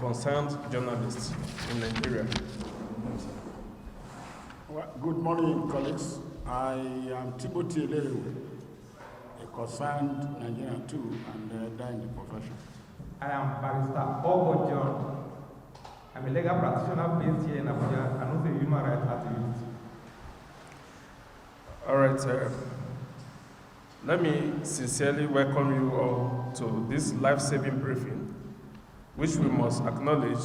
concerned journalists in Nigeria. Well, good morning, colleagues. I am Timothy Elerewe, a concerned Nigerian too, and elder in the profession. I am Barrister Ogo John. I'm a legal practitioner based here in Abuja and also a human rights activist. All right, let me sincerely welcome you all to this life-saving briefing, which we must acknowledge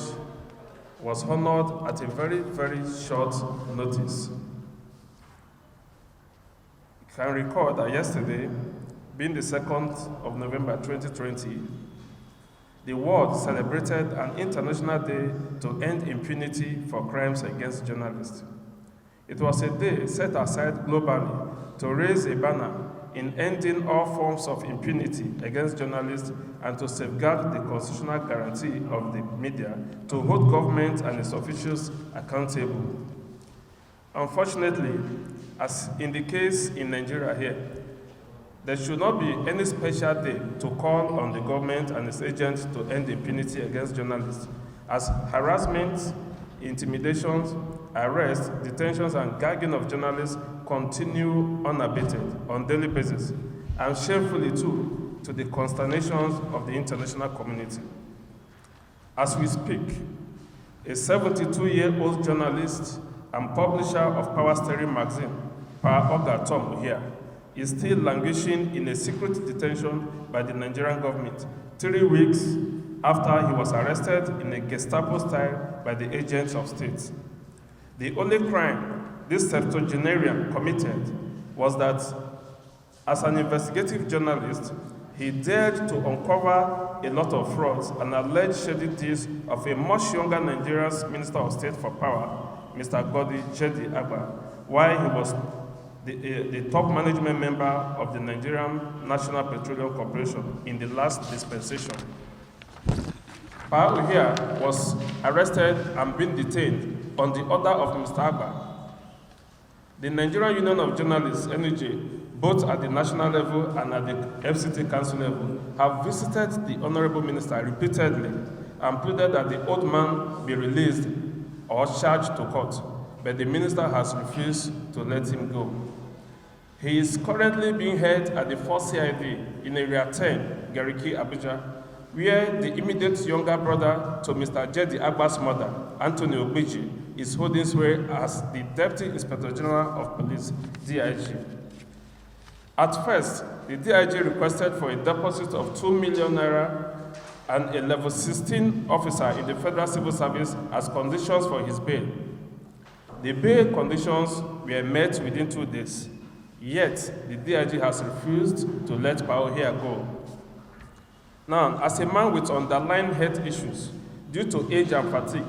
was honored at a very, very short notice. You can recall that yesterday, being the 2nd of November 2020, the world celebrated an International Day to end impunity for crimes against journalists. It was a day set aside globally to raise a banner in ending all forms of impunity against journalists and to safeguard the constitutional guarantee of the media to hold government and its officials accountable. Unfortunately, as in the case in Nigeria here, there should not be any special day to call on the government and its agents to end impunity against journalists, as harassment, intimidations, arrests, detentions, and gagging of journalists continue unabated on daily basis, and shamefully too, to the consternations of the international community. As we speak, a 72-year-old journalist and publisher of Power Steering magazine, Power Oga Tom here, is still languishing in a secret detention by the Nigerian government 3 weeks after he was arrested in a Gestapo style by the agents of state. The only crime this septuagenarian committed was that, as an investigative journalist, he dared to uncover a lot of frauds and alleged shady deeds of a much younger Nigerian Minister of State for Power, Mr. Godi Jedi Agba, while he was the top management member of the Nigerian National Petroleum Corporation in the last dispensation. Power here was arrested and being detained on the order of Mr. Agba. The Nigerian Union of Journalists, NUJ, both at the national level and at the FCT Council level, have visited the Honorable Minister repeatedly and pleaded that the old man be released or charged to court, but the minister has refused to let him go. He is currently being held at the 4th CID in Area 10, Gariki, Abuja, where the immediate younger brother to Mr. Jedi Agba's mother, Anthony Obiji, is holding sway as the Deputy Inspector General of Police, DIG. At first, the DIG requested for a deposit of 2 million naira and a level 16 officer in the Federal Civil Service as conditions for his bail. The bail conditions were met within 2 days, yet the DIG has refused to let Pauhia go. Now, as a man with underlying health issues due to age and fatigue,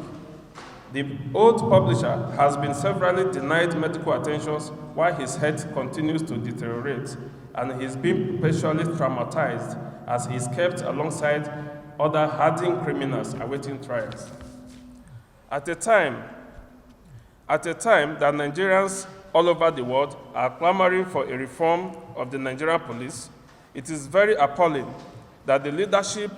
the old publisher has been severally denied medical attentions while his health continues to deteriorate, and he's been perpetually traumatized as he is kept alongside other hardened criminals awaiting trials. At a time that Nigerians all over the world are clamoring for a reform of the Nigerian police, it is very appalling that the leadership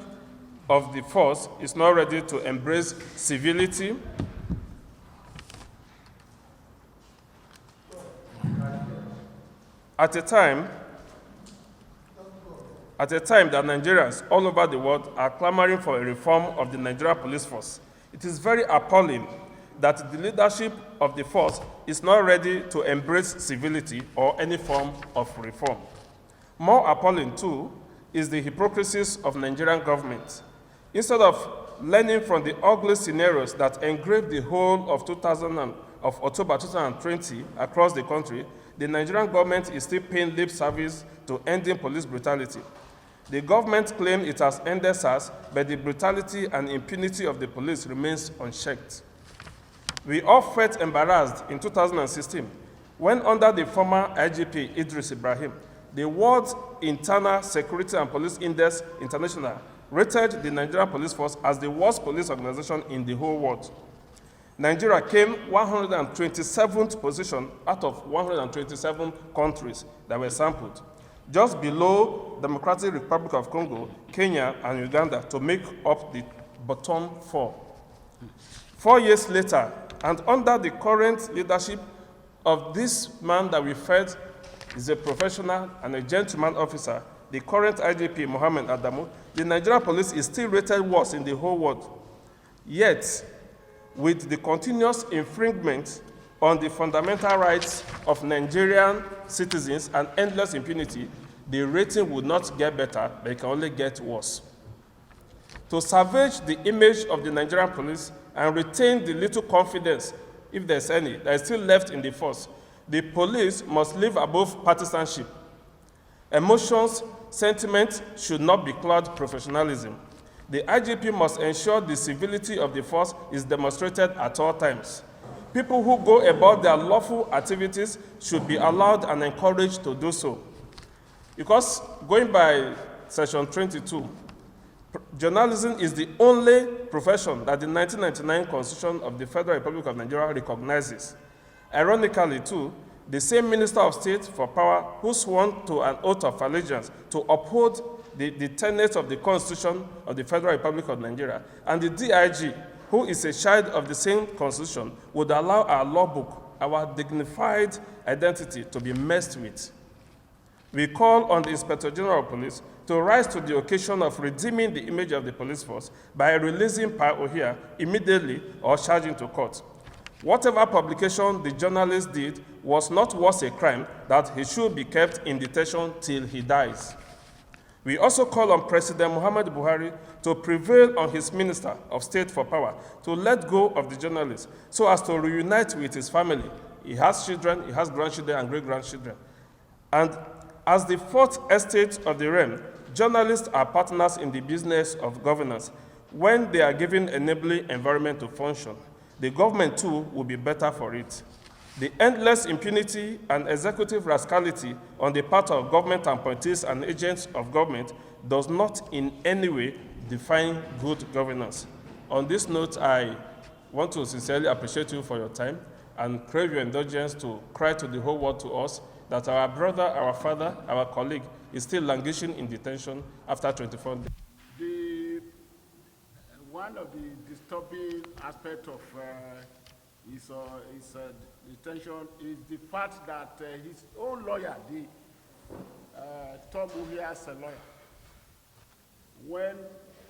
of the force is not ready to embrace civility, at a time that Nigerians all over the world are clamoring for a reform of the Nigerian police force. It is very appalling that the leadership of the force is not ready to embrace civility or any form of reform. More appalling, too, is the hypocrisies of Nigerian government. Instead of learning from the ugly scenarios that engraved the whole of October 2020 across the country, the Nigerian government is still paying lip service to ending police brutality. The government claims it has ended SARS, but the brutality and impunity of the police remains unchecked. We all felt embarrassed in 2016 when, under the former IGP Idris Ibrahim, the World Internal Security and Police Index International rated the Nigerian police force as the worst police organization in the whole world. Nigeria came 127th position out of 127 countries that were sampled, just below Democratic Republic of Congo, Kenya, and Uganda to make up the bottom 4. 4 years later, and under the current leadership of this man that we felt is a professional and a gentleman officer, the current IGP, Mohammed Adamu, the Nigerian police is still rated worst in the whole world. Yet, with the continuous infringement on the fundamental rights of Nigerian citizens and endless impunity, the rating would not get better, but it can only get worse. To salvage the image of the Nigerian police and retain the little confidence, if there's any, that is still left in the force, the police must live above partisanship. Emotions, sentiment should not be cloud professionalism. The IGP must ensure the civility of the force is demonstrated at all times. People who go about their lawful activities should be allowed and encouraged to do so. Because going by section 22, journalism is the only profession that the 1999 Constitution of the Federal Republic of Nigeria recognizes. Ironically, too, the same Minister of State for Power who sworn to an oath of allegiance to uphold the tenets of the Constitution of the Federal Republic of Nigeria, and the DIG, who is a child of the same Constitution, would allow our law book, our dignified identity, to be messed with. We call on the Inspector General of Police to rise to the occasion of redeeming the image of the police force by releasing Pa Ohia immediately or charging to court. Whatever publication the journalist did was not worth a crime that he should be kept in detention till he dies. We also call on President Muhammad Buhari to prevail on his Minister of State for Power to let go of the journalist so as to reunite with his family. He has children, he has grandchildren and great-grandchildren. And as the fourth estate of the realm, journalists are partners in the business of governance when they are given enabling environment to function. The government, too, will be better for it. The endless impunity and executive rascality on the part of government appointees and agents of government does not in any way define good governance. On this note, I want to sincerely appreciate you for your time and crave your indulgence to cry to the whole world, to us, that our brother, our father, our colleague is still languishing in detention after 24 days. One of the disturbing aspects of his detention is the fact that his own lawyer, Tom Uhia's lawyer, when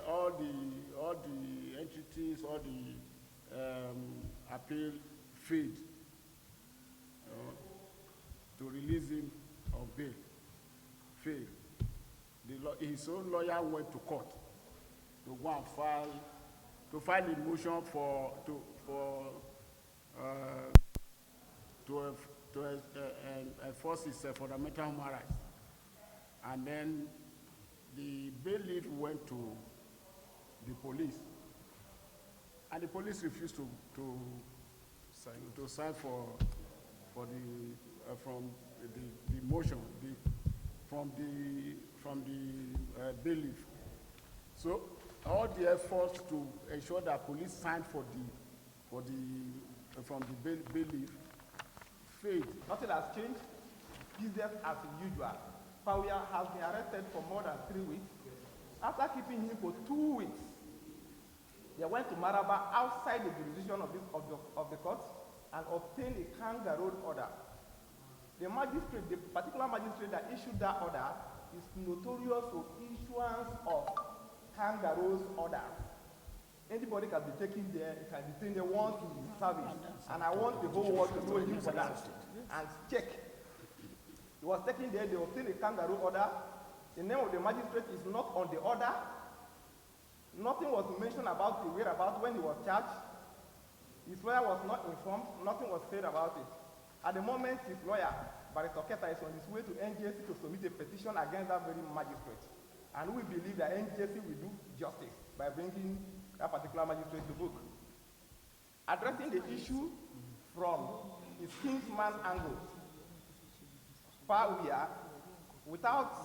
all the entities, all the appeal failed to release him on bail, his own lawyer went to court to go and file a motion to enforce his fundamental human rights. And then the bailiff went to the police, and the police refused to sign for the from the motion from the bailiff. So all the efforts to ensure that police signed from the bailiff failed. Nothing has changed. Business as usual. Pawia has been arrested for more than 3 weeks. After keeping him for 2 weeks, they went to Maraba outside the jurisdiction of the court and obtained a kangaroo order. The particular magistrate that issued that order is notorious for issuance of kangaroos orders. Anybody can be taken there, it can be taken there once in the service. And I want the whole world to know him for that and check. He was taken there, they obtained a kangaroo order. The name of the magistrate is not on the order. Nothing was mentioned about the whereabouts when he was charged. His lawyer was not informed, nothing was said about it. At the moment, his lawyer, Barrister Keta, is on his way to NJC to submit a petition against that very magistrate. And we believe that NJC will do justice by bringing that particular magistrate to book. Addressing the issue from his kinsman angle, Pawia, without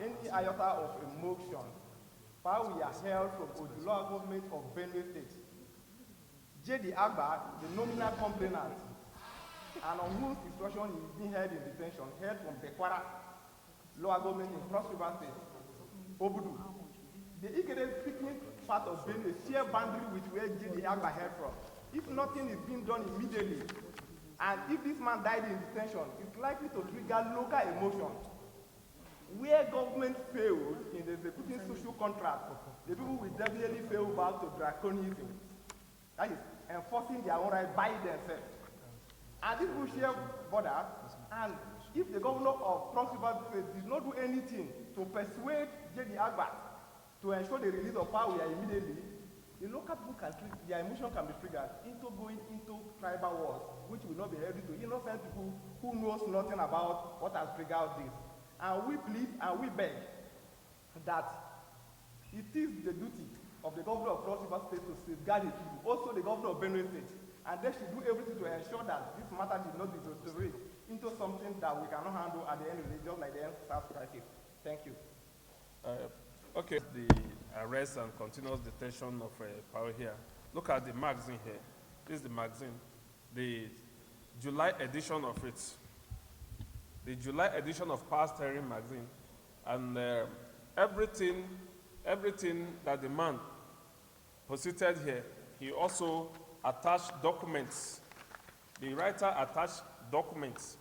any iota of emotion, Pawia hailed from Ojuloa government of Benue State. J.D. Agba, the nominal complainant, and on whose instruction he is being held in detention, hailed from Bekwara, lower government in Cross River State, Obudu. The Ikede speaking part of Benue, share boundary with where J.D. Agba hailed from. If nothing is being done immediately, and if this man died in detention, it's likely to trigger local emotion. Where government failed in executing social contracts, the people will definitely fail back to draconianism. That is, enforcing their own right by themselves. And this will share borders, and if the governor of Cross River State did not do anything to persuade J.D. Agba to ensure the release of power immediately, the local people their emotion can be triggered into going into tribal wars, which will not be healthy to innocent people who knows nothing about what has triggered this. And we plead and we beg that it is the duty of the governor of Cross River State to safeguard his people, also the governor of Benue State, and they should do everything to ensure that this matter did not deteriorate into something that we cannot handle at the end of the day, just like the SARS crisis. Thank you. Okay, the arrest and continuous detention of Power here. Look at the magazine here. This is the magazine, the July edition of it. The July edition of Power Steering magazine. And everything that the man posited here, he also attached documents. The writer attached documents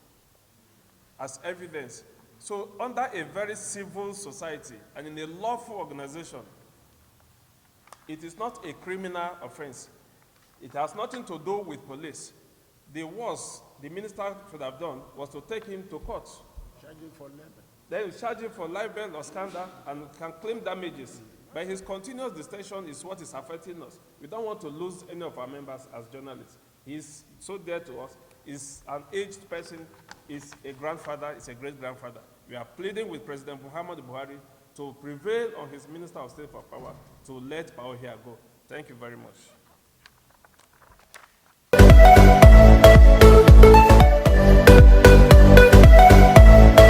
as evidence. So under a very civil society and in a lawful organization, it is not a criminal offense. It has nothing to do with police. The worst the minister should have done was to take him to court. Charge him for libel. Then charge him for libel or scandal and can claim damages. But his continuous detention is what is affecting us. We don't want to lose any of our members as journalists. He's so dear to us. He's an aged person. He's a grandfather. He's a great-grandfather. We are pleading with President Muhammadu Buhari to prevail on his Minister of State for Power to let Power here go. Thank you very much.